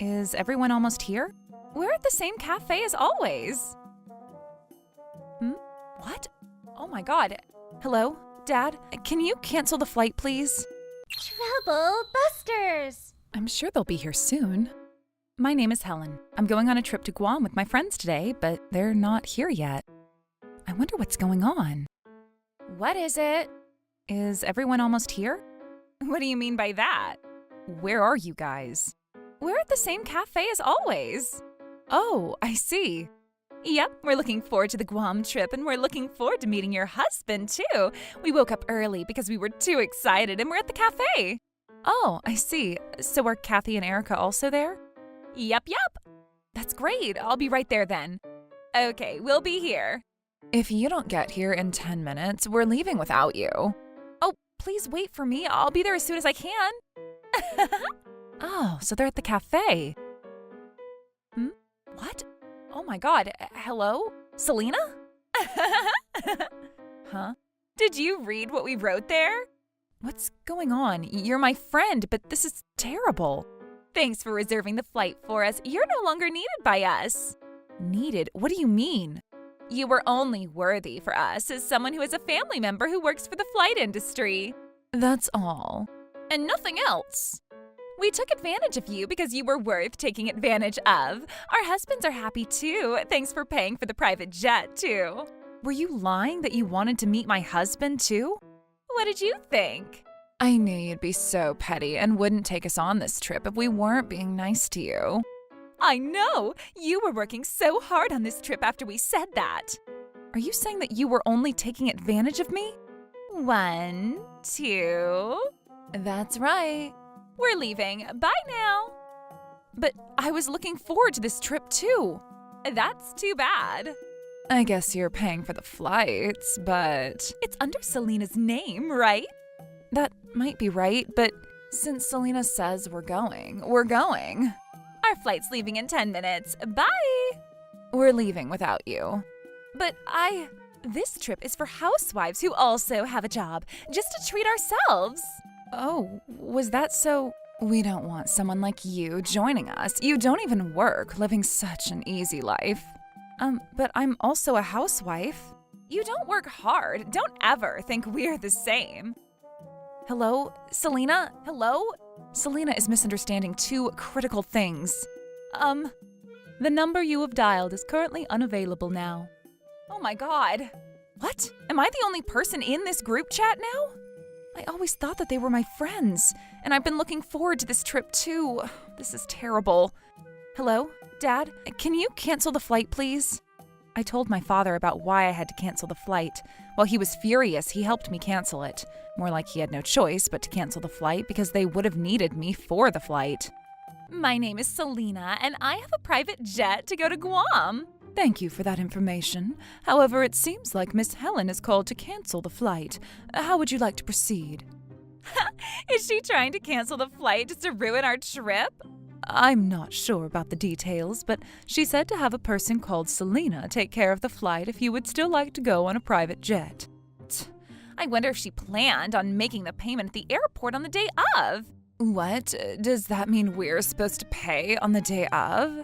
Is everyone almost here? We're at the same cafe as always. What? Oh my god. Hello? Dad? Can you cancel the flight, please? Trouble Busters! I'm sure they'll be here soon. My name is Helen. I'm going on a trip to Guam with my friends today, but they're not here yet. I wonder what's going on. What is it? Is everyone almost here? What do you mean by that? Where are you guys? We're at the same cafe as always. Oh, I see. Yep, we're looking forward to the Guam trip, and we're looking forward to meeting your husband, too. We woke up early because we were too excited, and we're at the cafe. Oh, I see. So are Kathy and Erica also there? Yep. That's great. I'll be right there then. Okay, we'll be here. If you don't get here in 10 minutes, we're leaving without you. Oh, please wait for me. I'll be there as soon as I can. Oh, so they're at the cafe. What? Oh my god. Hello? Selena? Huh? Did you read what we wrote there? What's going on? You're my friend, but this is terrible. Thanks for reserving the flight for us. You're no longer needed by us. Needed? What do you mean? You were only worthy for us as someone who is a family member who works for the flight industry. That's all. And nothing else. We took advantage of you because you were worth taking advantage of. Our husbands are happy too. Thanks for paying for the private jet too. Were you lying that you wanted to meet my husband too? What did you think? I knew you'd be so petty and wouldn't take us on this trip if we weren't being nice to you. I know! You were working so hard on this trip after we said that. Are you saying that you were only taking advantage of me? 1, 2... That's right. We're leaving. Bye now. But I was looking forward to this trip too. That's too bad. I guess you're paying for the flights, but... It's under Selena's name, right? That might be right, but since Selena says we're going, we're going. Our flight's leaving in 10 minutes. Bye! We're leaving without you. But This trip is for housewives who also have a job, just to treat ourselves. Oh, was that so? We don't want someone like you joining us. You don't even work, living such an easy life. But I'm also a housewife. You don't work hard. Don't ever think we're the same. Hello? Selena? Hello? Selena is misunderstanding two critical things. The number you have dialed is currently unavailable now. Oh my god. What? Am I the only person in this group chat now? I always thought that they were my friends, and I've been looking forward to this trip too. This is terrible. Hello? Dad? Can you cancel the flight, please? I told my father about why I had to cancel the flight. While he was furious, he helped me cancel it. More like he had no choice but to cancel the flight because they would have needed me for the flight. My name is Selena, and I have a private jet to go to Guam. Thank you for that information. However, it seems like Miss Helen is called to cancel the flight. How would you like to proceed? Is she trying to cancel the flight just to ruin our trip? I'm not sure about the details, but she said to have a person called Selena take care of the flight if you would still like to go on a private jet. I wonder if she planned on making the payment at the airport on the day of. What? Does that mean we're supposed to pay on the day of?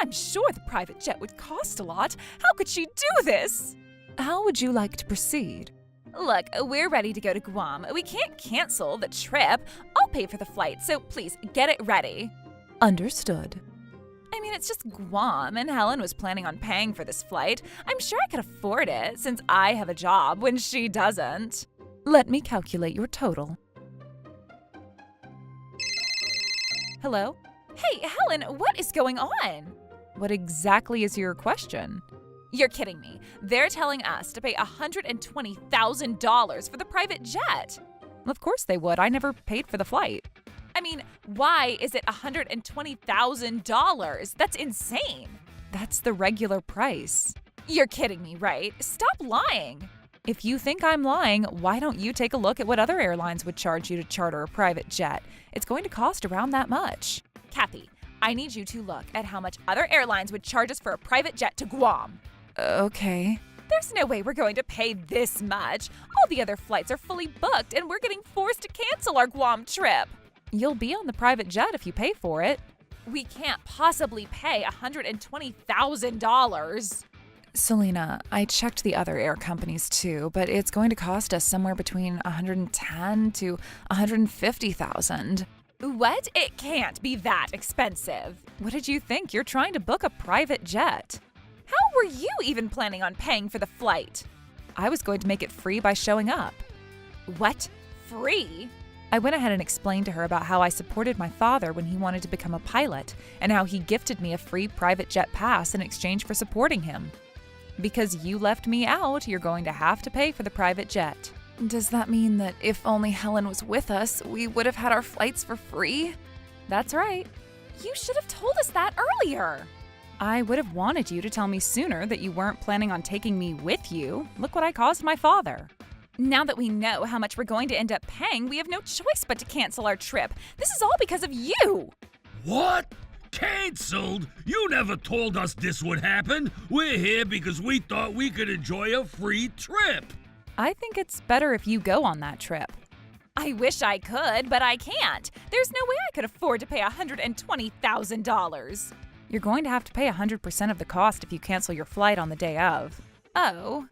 I'm sure the private jet would cost a lot. How could she do this? How would you like to proceed? Look, we're ready to go to Guam. We can't cancel the trip. I'll pay for the flight, so please get it ready. Understood. I mean, it's just Guam, and Helen was planning on paying for this flight. I'm sure I could afford it, since I have a job when she doesn't. Let me calculate your total. Hello? Hey, Helen, what is going on? What exactly is your question? You're kidding me. They're telling us to pay $120,000 for the private jet. Of course they would. I never paid for the flight. I mean, why is it $120,000? That's insane. That's the regular price. You're kidding me, right? Stop lying. If you think I'm lying, why don't you take a look at what other airlines would charge you to charter a private jet? It's going to cost around that much. Kathy, I need you to look at how much other airlines would charge us for a private jet to Guam. Okay. There's no way we're going to pay this much. All the other flights are fully booked, and we're getting forced to cancel our Guam trip. You'll be on the private jet if you pay for it. We can't possibly pay $120,000. Selena, I checked the other air companies too, but it's going to cost us somewhere between $110,000 to $150,000. What? It can't be that expensive. What did you think? You're trying to book a private jet. How were you even planning on paying for the flight? I was going to make it free by showing up. What? Free? I went ahead and explained to her about how I supported my father when he wanted to become a pilot and how he gifted me a free private jet pass in exchange for supporting him. Because you left me out, you're going to have to pay for the private jet. Does that mean that if only Helen was with us, we would have had our flights for free? That's right. You should have told us that earlier. I would have wanted you to tell me sooner that you weren't planning on taking me with you. Look what I caused my father. Now that we know how much we're going to end up paying, we have no choice but to cancel our trip. This is all because of you. What? Canceled? You never told us this would happen. We're here because we thought we could enjoy a free trip. I think it's better if you go on that trip. I wish I could, but I can't. There's no way I could afford to pay $120,000. You're going to have to pay 100% of the cost if you cancel your flight on the day of. Oh.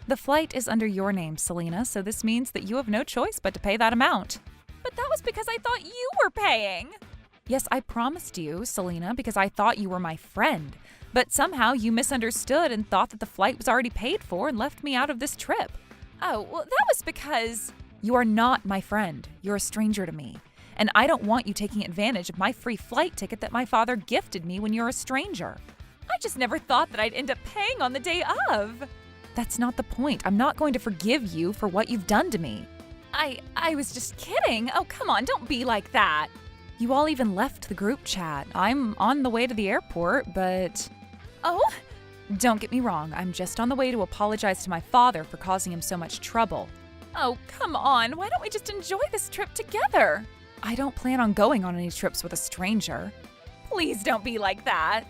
The flight is under your name, Selena, so this means that you have no choice but to pay that amount. But that was because I thought you were paying. Yes, I promised you, Selena, because I thought you were my friend. But somehow you misunderstood and thought that the flight was already paid for and left me out of this trip. Oh, well, that was because you are not my friend. You're a stranger to me. And I don't want you taking advantage of my free flight ticket that my father gifted me when you're a stranger. I just never thought that I'd end up paying on the day of. That's not the point. I'm not going to forgive you for what you've done to me. I was just kidding. Oh, come on, don't be like that. You all even left the group chat. I'm on the way to the airport, but... Oh? Don't get me wrong. I'm just on the way to apologize to my father for causing him so much trouble. Oh, come on. Why don't we just enjoy this trip together? I don't plan on going on any trips with a stranger. Please don't be like that.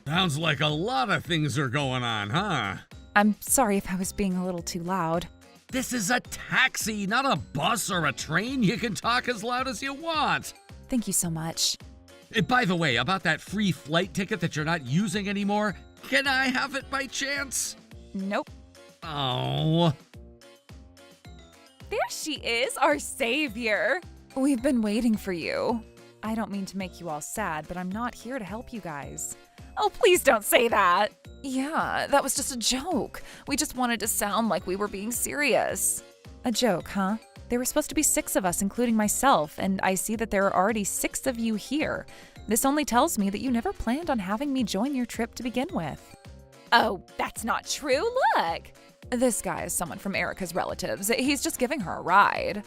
Sounds like a lot of things are going on, huh? I'm sorry if I was being a little too loud. This is a taxi, not a bus or a train. You can talk as loud as you want. Thank you so much. By the way, about that free flight ticket that you're not using anymore, can I have it by chance? Nope. Oh. There she is, our savior. We've been waiting for you. I don't mean to make you all sad, but I'm not here to help you guys. Oh, please don't say that. Yeah, that was just a joke. We just wanted to sound like we were being serious. A joke, huh? There were supposed to be 6 of us, including myself, and I see that there are already 6 of you here. This only tells me that you never planned on having me join your trip to begin with. Oh, that's not true. Look. This guy is someone from Erica's relatives. He's just giving her a ride.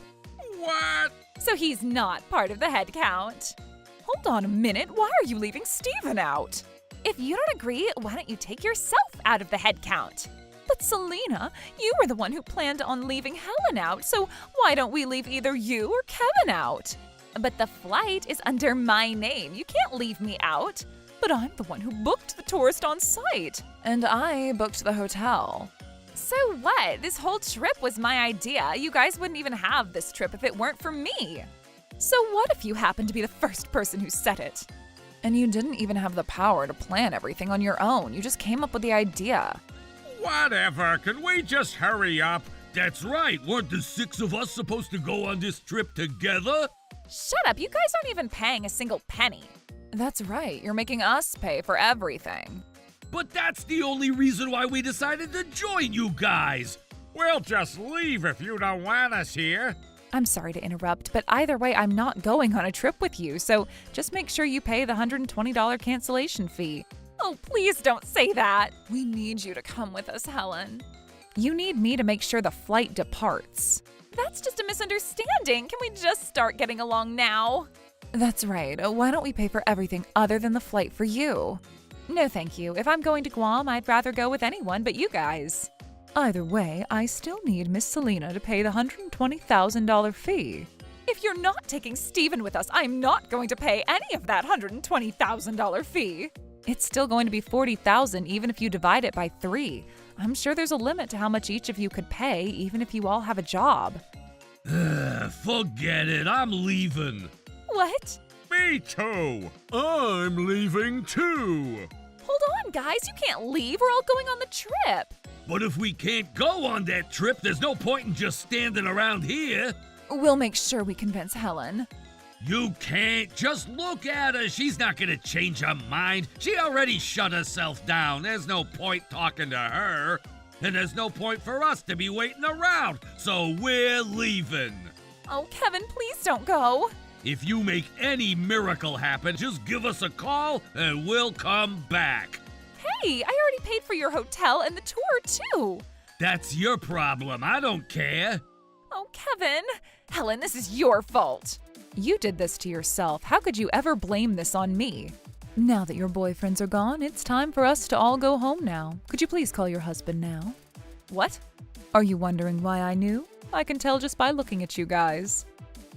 What? So he's not part of the head count. Hold on a minute. Why are you leaving Steven out? If you don't agree, why don't you take yourself out of the head count? But Selena, you were the one who planned on leaving Helen out, so why don't we leave either you or Kevin out? But the flight is under my name. You can't leave me out. But I'm the one who booked the tourist on site. And I booked the hotel. So what? This whole trip was my idea. You guys wouldn't even have this trip if it weren't for me. So what if you happened to be the first person who said it? And you didn't even have the power to plan everything on your own. You just came up with the idea. Whatever. Can we just hurry up? That's right. Weren't the 6 of us supposed to go on this trip together? Shut up. You guys aren't even paying a single penny. That's right. You're making us pay for everything. But that's the only reason why we decided to join you guys. We'll just leave if you don't want us here. I'm sorry to interrupt, but either way, I'm not going on a trip with you, so just make sure you pay the $120 cancellation fee. Oh, please don't say that. We need you to come with us, Helen. You need me to make sure the flight departs. That's just a misunderstanding. Can we just start getting along now? That's right. Why don't we pay for everything other than the flight for you? No, thank you. If I'm going to Guam, I'd rather go with anyone but you guys. Either way, I still need Miss Selena to pay the $120,000 fee. If you're not taking Steven with us, I'm not going to pay any of that $120,000 fee. It's still going to be $40,000 even if you divide it by 3. I'm sure there's a limit to how much each of you could pay, even if you all have a job. Forget it. I'm leaving. What? Me Me too. I'm leaving too. Hold on, guys. You can't leave. We're all going on the trip. But if we can't go on that trip, there's no point in just standing around here. We'll make sure we convince Helen. You can't. Just look at her. She's not gonna change her mind. She already shut herself down. There's no point talking to her. And there's no point for us to be waiting around. So we're leaving. Oh, Kevin, please don't go. If you make any miracle happen, just give us a call and we'll come back. Hey, I already paid for your hotel and the tour, too. That's your problem. I don't care. Oh, Kevin. Helen, this is your fault. You did this to yourself. How could you ever blame this on me? Now that your boyfriends are gone, it's time for us to all go home now. Could you please call your husband now? What? Are you wondering why I knew? I can tell just by looking at you guys.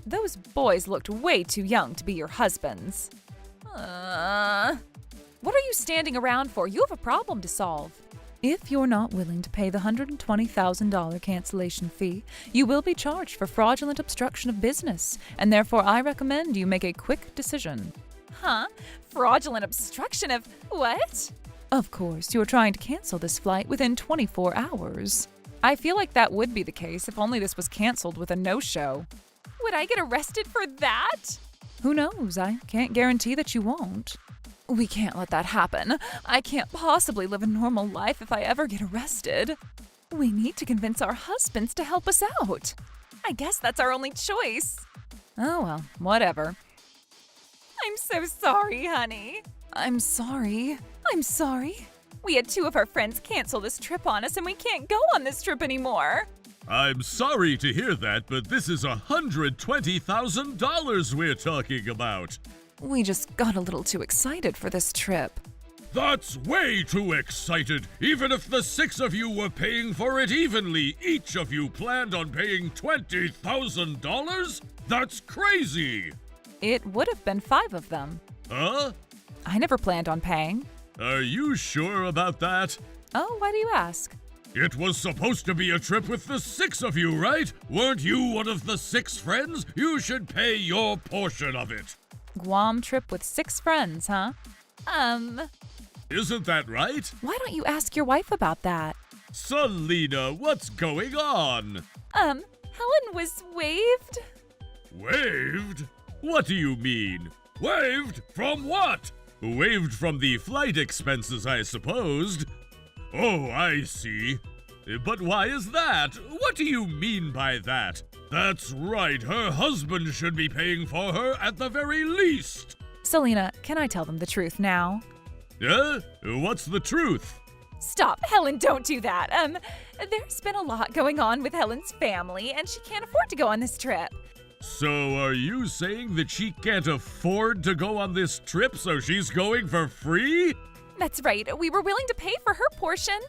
Those boys looked way too young to be your husbands. What are you standing around for? You have a problem to solve. If you're not willing to pay the $120,000 cancellation fee, you will be charged for fraudulent obstruction of business, and therefore I recommend you make a quick decision. Huh? Fraudulent obstruction of what? Of course, you're trying to cancel this flight within 24 hours. I feel like that would be the case if only this was canceled with a no-show. Would I get arrested for that? Who knows? I can't guarantee that you won't. We can't let that happen. I can't possibly live a normal life if I ever get arrested. We need to convince our husbands to help us out. I guess that's our only choice. Oh well, whatever. I'm so sorry, honey. I'm sorry. We had two of our friends cancel this trip on us and we can't go on this trip anymore. I'm sorry to hear that, but this is $120,000 we're talking about. We just got a little too excited for this trip. That's way too excited. Even if the 6 of you were paying for it evenly, each of you planned on paying $20,000? That's crazy. It would have been 5 of them. Huh? I never planned on paying. Are you sure about that? Oh, why do you ask? It was supposed to be a trip with the 6 of you, right? Weren't you one of the 6 friends? You should pay your portion of it. Guam trip with 6 friends, huh? Isn't that right? Why don't you ask your wife about that? Selena, what's going on? Helen was waived. Waived? What do you mean? Waived from what? Waived from the flight expenses, I supposed. Oh, I see. But why is that? What do you mean by that? That's right, her husband should be paying for her at the very least. Selena, can I tell them the truth now? What's the truth? Stop, Helen, don't do that. There's been a lot going on with Helen's family, and she can't afford to go on this trip. So are you saying that she can't afford to go on this trip, so she's going for free? That's right, we were willing to pay for her portion.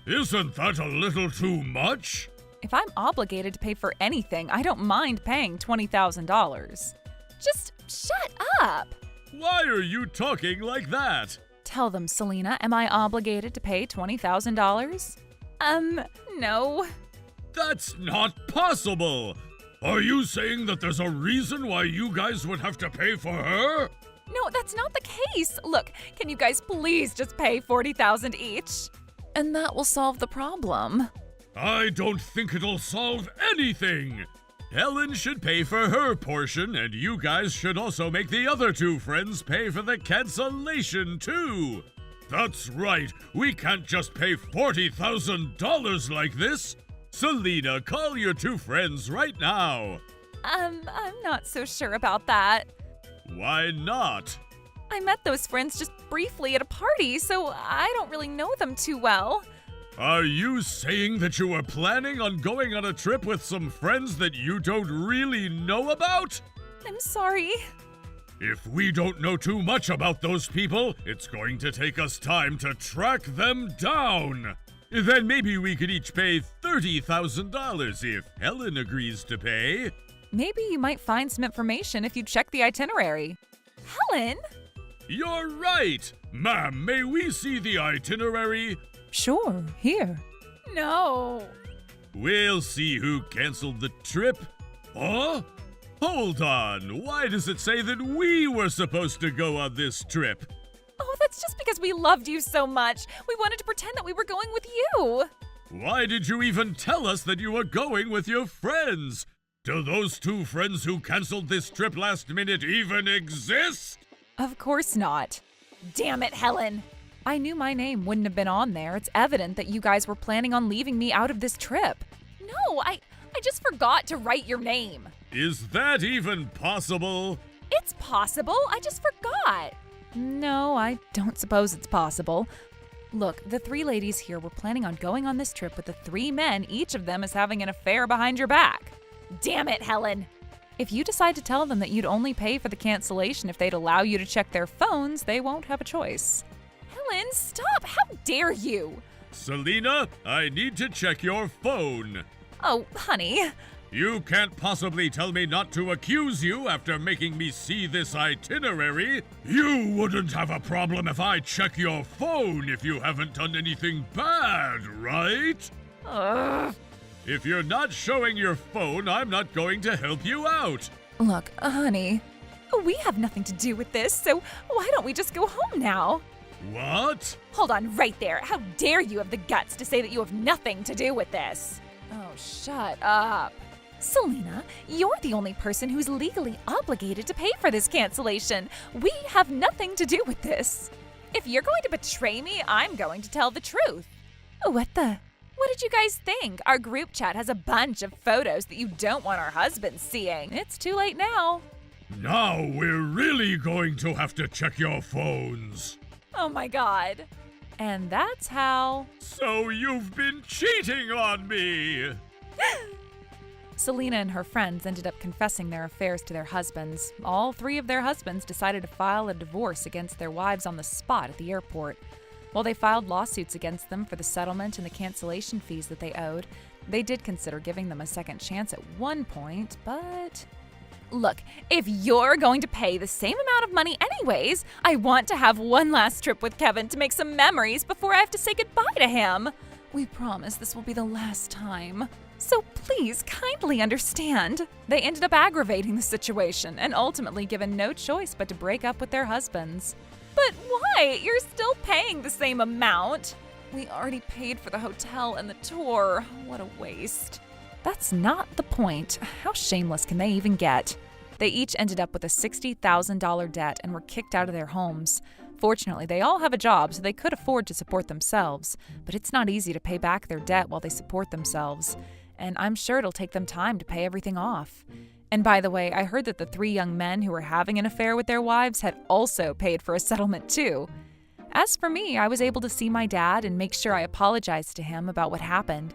Isn't that a little too much? If I'm obligated to pay for anything, I don't mind paying $20,000. Just shut up! Why are you talking like that? Tell them, Selena, am I obligated to pay $20,000? No. That's not possible! Are you saying that there's a reason why you guys would have to pay for her? No, that's not the case. Look, can you guys please just pay $40,000 each? And that will solve the problem. I don't think it'll solve anything! Helen should pay for her portion, and you guys should also make the other 2 friends pay for the cancellation, too! That's right, we can't just pay $40,000 like this! Selena, call your 2 friends right now! I'm not so sure about that. Why not? I met those friends just briefly at a party, so I don't really know them too well. Are you saying that you were planning on going on a trip with some friends that you don't really know about? I'm sorry. If we don't know too much about those people, it's going to take us time to track them down. Then maybe we could each pay $30,000 if Helen agrees to pay. Maybe you might find some information if you check the itinerary. Helen? You're right! Ma'am, may we see the itinerary? Sure, here. No. We'll see who canceled the trip. Huh? Hold on, why does it say that we were supposed to go on this trip? Oh, that's just because we loved you so much. We wanted to pretend that we were going with you. Why did you even tell us that you were going with your friends? Do those two friends who canceled this trip last minute even exist? Of course not. Damn it, Helen. I knew my name wouldn't have been on there. It's evident that you guys were planning on leaving me out of this trip. No, I just forgot to write your name. Is that even possible? It's possible. I just forgot. No, I don't suppose it's possible. Look, the three ladies here were planning on going on this trip with the three men, each of them is having an affair behind your back. Damn it, Helen. If you decide to tell them that you'd only pay for the cancellation if they'd allow you to check their phones, they won't have a choice. Helen, stop! How dare you? Selena, I need to check your phone. Oh, honey. You can't possibly tell me not to accuse you after making me see this itinerary. You wouldn't have a problem if I check your phone if you haven't done anything bad, right? Ugh. If you're not showing your phone, I'm not going to help you out. Look, honey, we have nothing to do with this, so why don't we just go home now? What? Hold on right there. How dare you have the guts to say that you have nothing to do with this? Oh, shut up. Selena, you're the only person who's legally obligated to pay for this cancellation. We have nothing to do with this. If you're going to betray me, I'm going to tell the truth. What did you guys think? Our group chat has a bunch of photos that you don't want our husbands seeing. It's too late now. Now we're really going to have to check your phones. Oh my God. And that's how... So you've been cheating on me! Selena and her friends ended up confessing their affairs to their husbands. All three of their husbands decided to file a divorce against their wives on the spot at the airport. While they filed lawsuits against them for the settlement and the cancellation fees that they owed, they did consider giving them a second chance at one point, but... Look, if you're going to pay the same amount of money anyways, I want to have one last trip with Kevin to make some memories before I have to say goodbye to him. We promise this will be the last time. So please kindly understand. They ended up aggravating the situation and ultimately given no choice but to break up with their husbands. But why? You're still paying the same amount. We already paid for the hotel and the tour. What a waste. That's not the point. How shameless can they even get? They each ended up with a $60,000 debt and were kicked out of their homes. Fortunately, they all have a job, so they could afford to support themselves. But it's not easy to pay back their debt while they support themselves. And I'm sure it'll take them time to pay everything off. And by the way, I heard that the three young men who were having an affair with their wives had also paid for a settlement too. As for me, I was able to see my dad and make sure I apologized to him about what happened.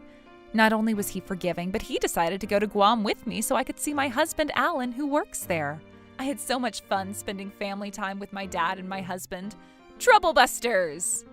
Not only was he forgiving, but he decided to go to Guam with me so I could see my husband, Alan, who works there. I had so much fun spending family time with my dad and my husband. Trouble Busters!